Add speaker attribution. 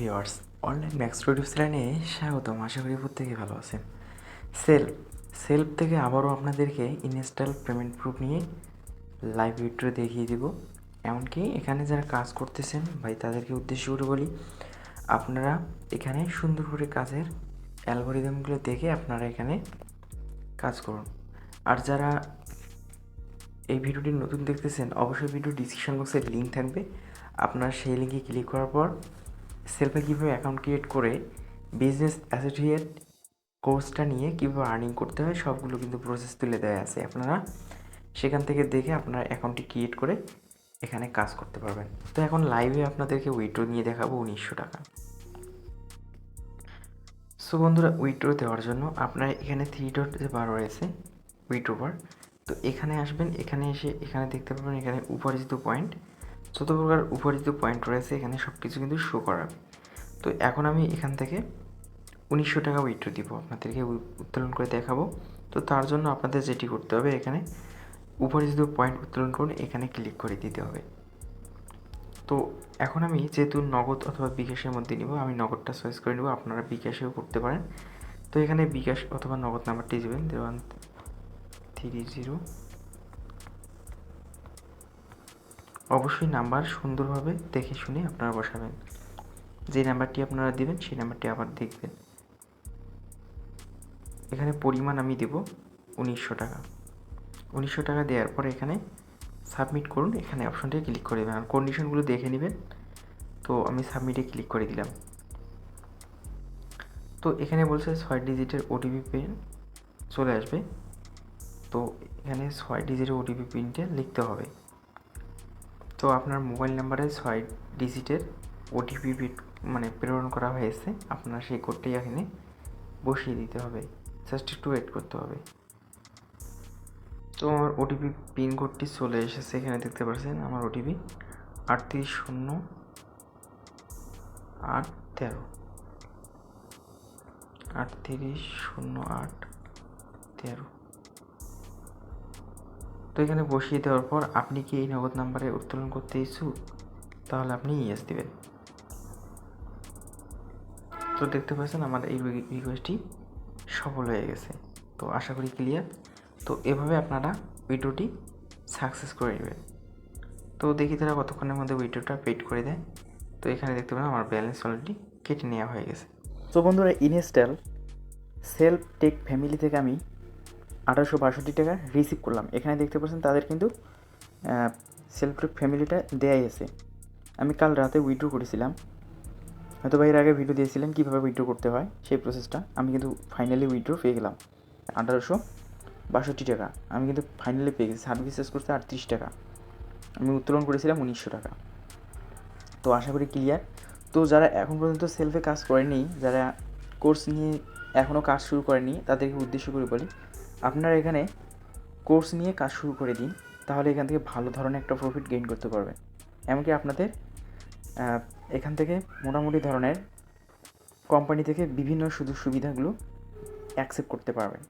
Speaker 1: Viewers, online max YouTube চ্যানেলে স্বাগতম। আশা করি প্রত্যেকে ভালো আছেন। সেলফ থেকে আবারও আপনাদেরকে ইনস্টল পেমেন্ট প্রুফ নিয়ে লাইভ ভিডিও দেখিয়ে দেব। এমনকি এখানে যারা কাজ করতেছেন ভাই তাদেরকে উদ্দেশ্য করে বলি, আপনারা এখানে সুন্দর করে কাজের অ্যালগোরিদমগুলো দেখে আপনারা এখানে কাজ করুন। আর যারা এই ভিডিওটি নতুন দেখতেছেন, অবশ্যই ভিডিও ডিসক্রিপশন বক্সে লিঙ্ক থাকবে। আপনারা সেই লিঙ্কে ক্লিক করার পর সেলফে কীভাবে অ্যাকাউন্ট ক্রিয়েট করে বিজনেস অ্যাসোসিয়েট কোর্সটা নিয়ে কীভাবে আর্নিং করতে হয় সবগুলো কিন্তু প্রসেস তুলে দেওয়া আছে। আপনারা সেখান থেকে দেখে আপনারা অ্যাকাউন্টটি ক্রিয়েট করে এখানে কাজ করতে পারবেন। তো এখন লাইভে আপনাদেরকে উইথড্র নিয়ে দেখাবো 1900 টাকা। সো বন্ধুরা, উইথড্র দেওয়ার জন্য আপনারা এখানে 3 ডট যে বার রয়েছে উইথড্র বার, তো এখানে আসবেন। এখানে এসে এখানে দেখতে পাবেন এখানে উপার্জিত পয়েন্ট, যত প্রকার উপার্জিত পয়েন্ট রয়েছে এখানে সব কিছু কিন্তু শো করাবে। তো এখন আমি এখান থেকে 1900 টাকা উইথড্র দিব, আপনাদেরকে উত্তোলন করে দেখাবো। তো তার জন্য আপনাদের যেটি করতে হবে, এখানে উপার্জিত পয়েন্ট উত্তোলন করুন, এখানে ক্লিক করে দিতে হবে। তো এখন আমি যেহেতু নগদ অথবা বিকাশের মধ্যে নিব, আমি নগদটা চয়েস করে নেব। আপনারা বিকাশেও করতে পারেন। তো এখানে বিকাশ অথবা নগদ নাম্বারটি দেবেন 0130। অবশ্যই নাম্বার সুন্দরভাবে দেখে শুনে আপনারা বসাবেন। যে নাম্বারটি আপনারা দেবেন সেই নাম্বারটি আবার দেখবেন। এখানে পরিমাণ আমি দেব 1900 টাকা। 1900 টাকা দেওয়ার পরে এখানে সাবমিট করুন, এখানে অপশনটি ক্লিক করে দেবেন। আর কন্ডিশনগুলো দেখে নেবেন। তো আমি সাবমিটে ক্লিক করে দিলাম। তো এখানে বলছে 6 ডিজিটের ওটিপি পিন চলে আসবে। তো এখানে 6 ডিজিটের ওটিপি পিনটা লিখতে হবে। তো আপনার মোবাইল নাম্বারে 6 ডিজিটের ওটিপি প্রেরণ করা হয়েছে, আপনার সেই কোডটি এখানে বসিয়ে দিতে হবে। জাস্ট একটু ওয়েট করতে হবে। তো আমার ওটিপি পিন কোডটি চলে এসেছে, এখানে দেখতে পাচ্ছেন আমার ওটিপি 3800813। 3800813। তো এখানে বসিয়ে দেওয়ার পর আপনি কি এই নগদ নাম্বারে উত্তোলন করতে ইচ্ছুক, তাহলে আপনি ইয়েস দেবেন। তো দেখতে পাচ্ছেন আমার এই রিকোয়েস্টটি সফল হয়ে গেছে। তো আশা করি ক্লিয়ার। তো এভাবে আপনারা ভিডিওটি সাকসেস করে নেবেন। তো দেখি তারা কতক্ষণের মধ্যে ভিডিওটা পেড করে দেয়। তো এখানে দেখতে পাবেন আমার ব্যালেন্স অলরেডি কেটে নেওয়া হয়ে গেছে। তো বন্ধুরা, ইনস্টল সেলফ টেক ফ্যামিলি থেকে আমি 1862 টাকা রিসিভ করলাম। এখানে দেখতে পাচ্ছেন তাদের কিন্তু সেলফ টেক ফ্যামিলিটা দেয়াই আছে। আমি কাল রাতে উইথড্র করেছিলাম, হয়তো এর আগে ভিডিও দিয়েছিলেন কীভাবে উইথড্র করতে হয় সেই প্রসেসটা। আমি কিন্তু ফাইনালি উইথড্র পেয়ে গেলাম 1862 টাকা। আমি কিন্তু ফাইনালি পেয়ে গেছি। সার্ভিস চার্জ করতে 38 টাকা, আমি উত্তোলন করেছিলাম 1900 টাকা। তো আশা করি ক্লিয়ার। তো যারা এখন পর্যন্ত সেলফে কাজ করেনি, যারা কোর্স নিয়ে এখনও কাজ শুরু করেনি, তাদেরকে উদ্দেশ্য করে বলি, আপনারা এখানে কোর্স নিয়ে কাজ শুরু করে দিন, তাহলে এখান থেকে ভালো ধরনের একটা প্রফিট গেইন করতে পারবেন। এমনকি আপনাদের এখান থেকে মোটামুটি ধরনের কোম্পানি থেকে বিভিন্ন সুযোগ সুবিধাগুলো অ্যাকসেপ্ট করতে পারবেন।